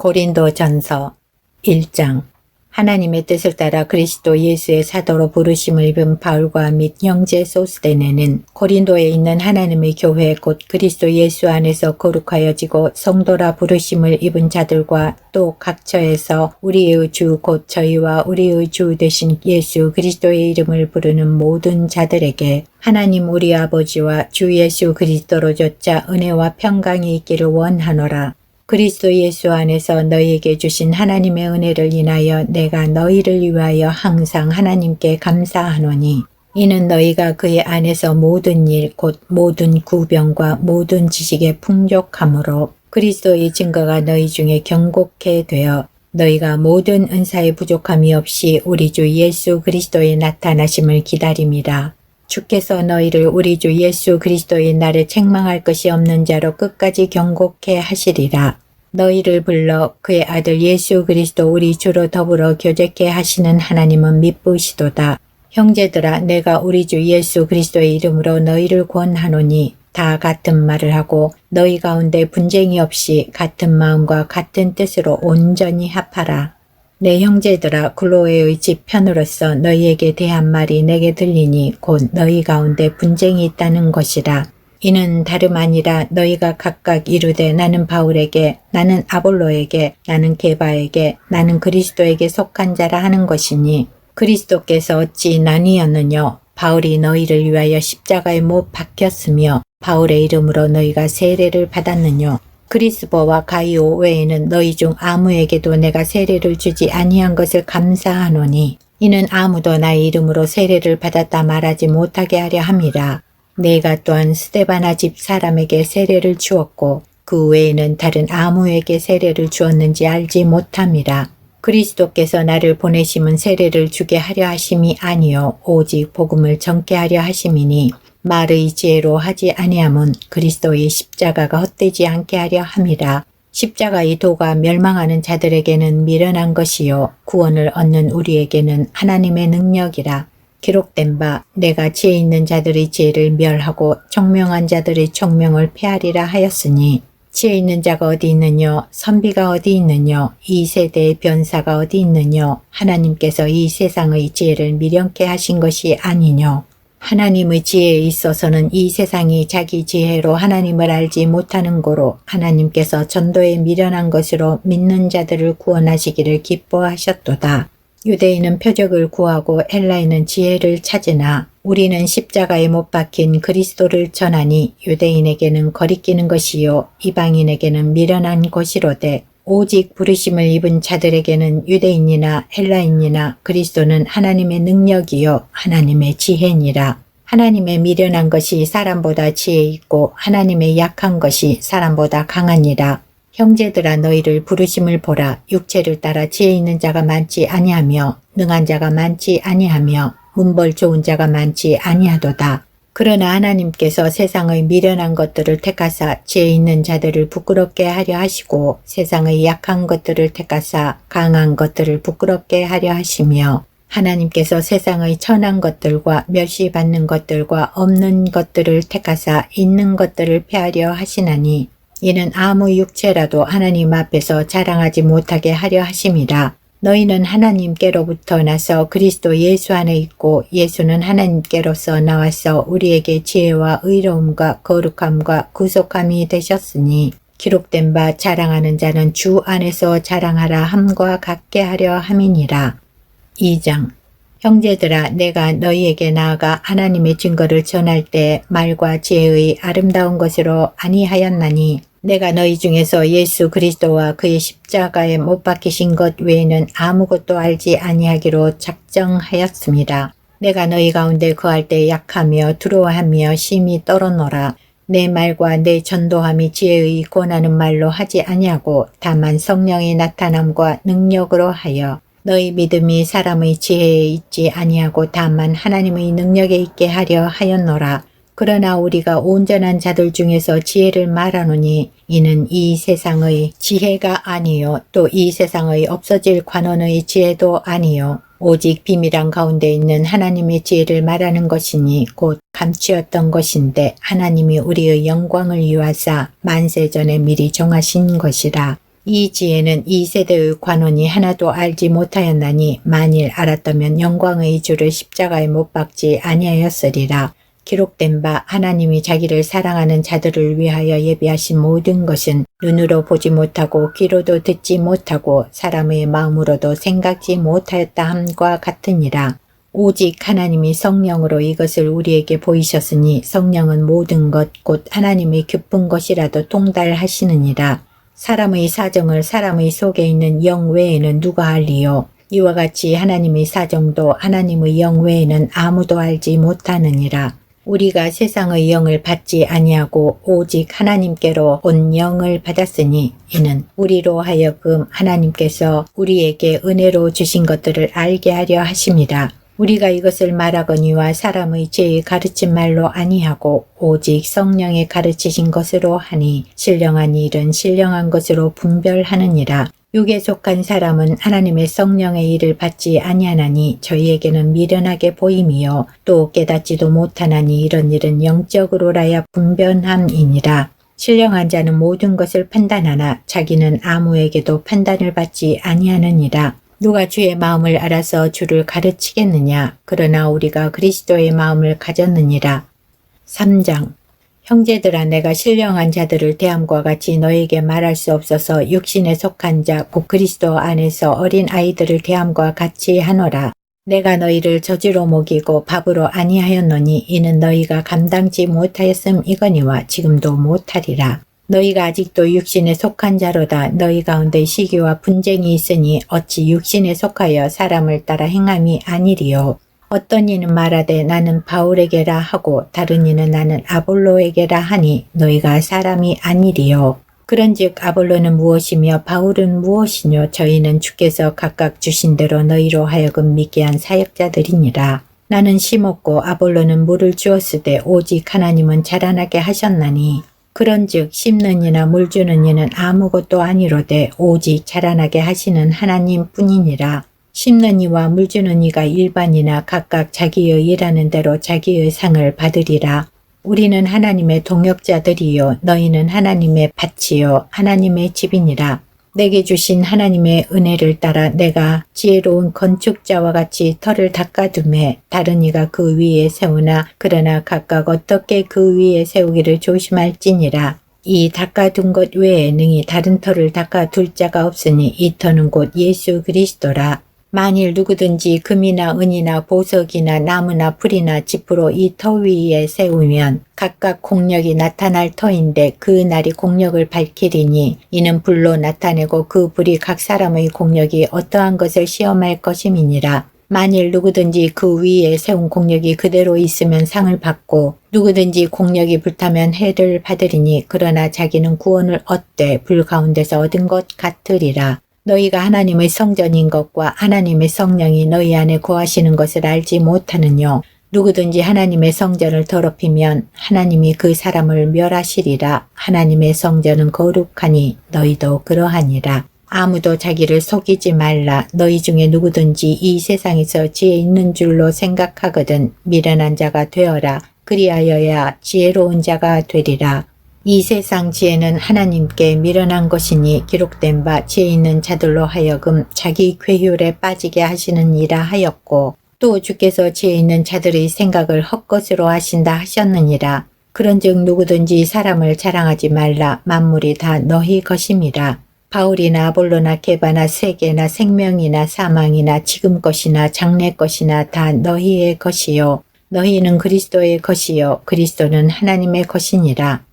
고린도전서 1장. 하나님의 뜻을 따라 그리스도 예수의 사도로 부르심을 입은 바울과 및 형제 소스데네는 고린도에 있는 하나님의 교회 곧 그리스도 예수 안에서 거룩하여지고 성도라 부르심을 입은 자들과 또 각처에서 우리의 주 곧 저희와 우리의 주 되신 예수 그리스도의 이름을 부르는 모든 자들에게 하나님 우리 아버지와 주 예수 그리스도로 조차 은혜와 평강이 있기를 원하노라. 그리스도 예수 안에서 너희에게 주신 하나님의 은혜를 인하여 내가 너희를 위하여 항상 하나님께 감사하노니 이는 너희가 그의 안에서 모든 일 곧 모든 구병과 모든 지식에 풍족함으로 그리스도의 증거가 너희 중에 경곡해 되어 너희가 모든 은사에 부족함이 없이 우리 주 예수 그리스도의 나타나심을 기다림이라. 주께서 너희를 우리 주 예수 그리스도의 날에 책망할 것이 없는 자로 끝까지 경고케 하시리라. 너희를 불러 그의 아들 예수 그리스도 우리 주로 더불어 교제케 하시는 하나님은 미쁘시도다. 형제들아 내가 우리 주 예수 그리스도의 이름으로 너희를 권하노니 다 같은 말을 하고 너희 가운데 분쟁이 없이 같은 마음과 같은 뜻으로 온전히 합하라. 내 형제들아 클로에의 집 편으로서 너희에게 대한 말이 내게 들리니 곧 너희 가운데 분쟁이 있다는 것이라. 이는 다름 아니라 너희가 각각 이르되 나는 바울에게 나는 아볼로에게 나는 게바에게 나는 그리스도에게 속한 자라 하는 것이니 그리스도께서 어찌 나뉘었느냐. 바울이 너희를 위하여 십자가에 못 박혔으며 바울의 이름으로 너희가 세례를 받았느냐. 그리스보와 가이오 외에는 너희 중 아무에게도 내가 세례를 주지 아니한 것을 감사하노니 이는 아무도 나의 이름으로 세례를 받았다 말하지 못하게 하려 함이라. 내가 또한 스데바나 집 사람에게 세례를 주었고 그 외에는 다른 아무에게 세례를 주었는지 알지 못함이라. 그리스도께서 나를 보내심은 세례를 주게 하려 하심이 아니요 오직 복음을 전케 하려 하심이니 말의 지혜로 하지 아니함은 그리스도의 십자가가 헛되지 않게 하려 함이라. 십자가의 도가 멸망하는 자들에게는 미련한 것이요 구원을 얻는 우리에게는 하나님의 능력이라. 기록된 바 내가 지혜 있는 자들의 지혜를 멸하고 총명한 자들의 총명을 폐하리라 하였으니 지혜 있는 자가 어디 있느냐 선비가 어디 있느냐 이 세대의 변사가 어디 있느냐 하나님께서 이 세상의 지혜를 미련케 하신 것이 아니냐. 하나님의 지혜에 있어서는 이 세상이 자기 지혜로 하나님을 알지 못하는 고로 하나님께서 전도에 미련한 것으로 믿는 자들을 구원하시기를 기뻐하셨도다. 유대인은 표적을 구하고 헬라인은 지혜를 찾으나 우리는 십자가에 못 박힌 그리스도를 전하니 유대인에게는 거리끼는 것이요 이방인에게는 미련한 것이로되 오직 부르심을 입은 자들에게는 유대인이나 헬라인이나 그리스도는 하나님의 능력이요 하나님의 지혜니라. 하나님의 미련한 것이 사람보다 지혜 있고 하나님의 약한 것이 사람보다 강하니라. 형제들아 너희를 부르심을 보라. 육체를 따라 지혜 있는 자가 많지 아니하며 능한 자가 많지 아니하며 문벌 좋은 자가 많지 아니하도다. 그러나 하나님께서 세상의 미련한 것들을 택하사 지혜 있는 자들을 부끄럽게 하려 하시고 세상의 약한 것들을 택하사 강한 것들을 부끄럽게 하려 하시며 하나님께서 세상의 천한 것들과 멸시받는 것들과 없는 것들을 택하사 있는 것들을 폐하려 하시나니 이는 아무 육체라도 하나님 앞에서 자랑하지 못하게 하려 하심이라. 너희는 하나님께로부터 나서 그리스도 예수 안에 있고 예수는 하나님께로서 나와서 우리에게 지혜와 의로움과 거룩함과 구속함이 되셨으니 기록된 바 자랑하는 자는 주 안에서 자랑하라 함과 같게 하려 함이니라. 2장. 형제들아 내가 너희에게 나아가 하나님의 증거를 전할 때 말과 지혜의 아름다운 것으로 아니하였나니 내가 너희 중에서 예수 그리스도와 그의 십자가에 못 박히신 것 외에는 아무것도 알지 아니하기로 작정하였습니다. 내가 너희 가운데 거할 때 약하며 두려워하며 심히 떨어노라. 내 말과 내 전도함이 지혜의 권하는 말로 하지 아니하고 다만 성령의 나타남과 능력으로 하여 너희 믿음이 사람의 지혜에 있지 아니하고 다만 하나님의 능력에 있게 하려 하였노라. 그러나 우리가 온전한 자들 중에서 지혜를 말하노니 이는 이 세상의 지혜가 아니요 또 이 세상의 없어질 관원의 지혜도 아니요 오직 비밀한 가운데 있는 하나님의 지혜를 말하는 것이니 곧 감추었던 것인데 하나님이 우리의 영광을 위하사 만세 전에 미리 정하신 것이라. 이 지혜는 이 세대의 관원이 하나도 알지 못하였나니 만일 알았다면 영광의 주를 십자가에 못 박지 아니하였으리라. 기록된 바 하나님이 자기를 사랑하는 자들을 위하여 예비하신 모든 것은 눈으로 보지 못하고 귀로도 듣지 못하고 사람의 마음으로도 생각지 못하였다 함과 같으니라. 오직 하나님이 성령으로 이것을 우리에게 보이셨으니 성령은 모든 것 곧 하나님의 깊은 것이라도 통달하시느니라. 사람의 사정을 사람의 속에 있는 영 외에는 누가 알리요? 이와 같이 하나님의 사정도 하나님의 영 외에는 아무도 알지 못하느니라. 우리가 세상의 영을 받지 아니하고 오직 하나님께로 온 영을 받았으니 이는 우리로 하여금 하나님께서 우리에게 은혜로 주신 것들을 알게 하려 하심이라. 우리가 이것을 말하거니와 사람의 죄의 가르친 말로 아니하고 오직 성령의 가르치신 것으로 하니 신령한 일은 신령한 것으로 분별하느니라. 육에 속한 사람은 하나님의 성령의 일을 받지 아니하나니 저희에게는 미련하게 보임이요 또 깨닫지도 못하나니 이런 일은 영적으로라야 분별함이니라. 신령한 자는 모든 것을 판단하나 자기는 아무에게도 판단을 받지 아니하느니라. 누가 주의 마음을 알아서 주를 가르치겠느냐? 그러나 우리가 그리스도의 마음을 가졌느니라. 3장. 형제들아, 내가 신령한 자들을 대함과 같이 너에게 말할 수 없어서 육신에 속한 자 곧 그리스도 안에서 어린 아이들을 대함과 같이 하노라. 내가 너희를 저주로 먹이고 밥으로 아니하였노니 이는 너희가 감당지 못하였음이거니와 지금도 못하리라. 너희가 아직도 육신에 속한 자로다. 너희 가운데 시기와 분쟁이 있으니 어찌 육신에 속하여 사람을 따라 행함이 아니리요. 어떤 이는 말하되 나는 바울에게라 하고 다른 이는 나는 아볼로에게라 하니 너희가 사람이 아니리요. 그런즉 아볼로는 무엇이며 바울은 무엇이뇨? 저희는 주께서 각각 주신 대로 너희로 하여금 믿게 한 사역자들이니라. 나는 심었고 아볼로는 물을 주었으되 오직 하나님은 자라나게 하셨나니 그런즉 심는 이나 물 주는 이는 아무것도 아니로되 오직 자라나게 하시는 하나님뿐이니라. 심는 이와 물 주는 이가 일반이나 각각 자기의 일하는 대로 자기의 상을 받으리라. 우리는 하나님의 동역자들이요 너희는 하나님의 밭이요 하나님의 집이니라. 내게 주신 하나님의 은혜를 따라 내가 지혜로운 건축자와 같이 터를 닦아두매 다른 이가 그 위에 세우나 그러나 각각 어떻게 그 위에 세우기를 조심할지니라. 이 닦아둔 것 외에 능히 다른 터를 닦아둘 자가 없으니 이 터는 곧 예수 그리스도라. 만일 누구든지 금이나 은이나 보석이나 나무나 풀이나 짚으로 이 터 위에 세우면 각각 공력이 나타날 터인데 그 날이 공력을 밝히리니 이는 불로 나타내고 그 불이 각 사람의 공력이 어떠한 것을 시험할 것임이니라. 만일 누구든지 그 위에 세운 공력이 그대로 있으면 상을 받고 누구든지 공력이 불타면 해를 받으리니 그러나 자기는 구원을 얻되 불 가운데서 얻은 것 같으리라. 너희가 하나님의 성전인 것과 하나님의 성령이 너희 안에 거하시는 것을 알지 못하느뇨. 누구든지 하나님의 성전을 더럽히면 하나님이 그 사람을 멸하시리라. 하나님의 성전은 거룩하니 너희도 그러하니라. 아무도 자기를 속이지 말라. 너희 중에 누구든지 이 세상에서 지혜 있는 줄로 생각하거든 미련한 자가 되어라. 그리하여야 지혜로운 자가 되리라. 이 세상 지혜는 하나님께 미련한 것이니 기록된 바 지혜 있는 자들로 하여금 자기 괴휼에 빠지게 하시는 이라 하였고 또 주께서 지혜 있는 자들의 생각을 헛것으로 하신다 하셨느니라. 그런즉 누구든지 사람을 자랑하지 말라. 만물이 다 너희 것임이라. 바울이나 아볼로나 게바나 세계나 생명이나 사망이나 지금 것이나 장래 것이나 다 너희의 것이요 너희는 그리스도의 것이요 그리스도는 하나님의 것이니라.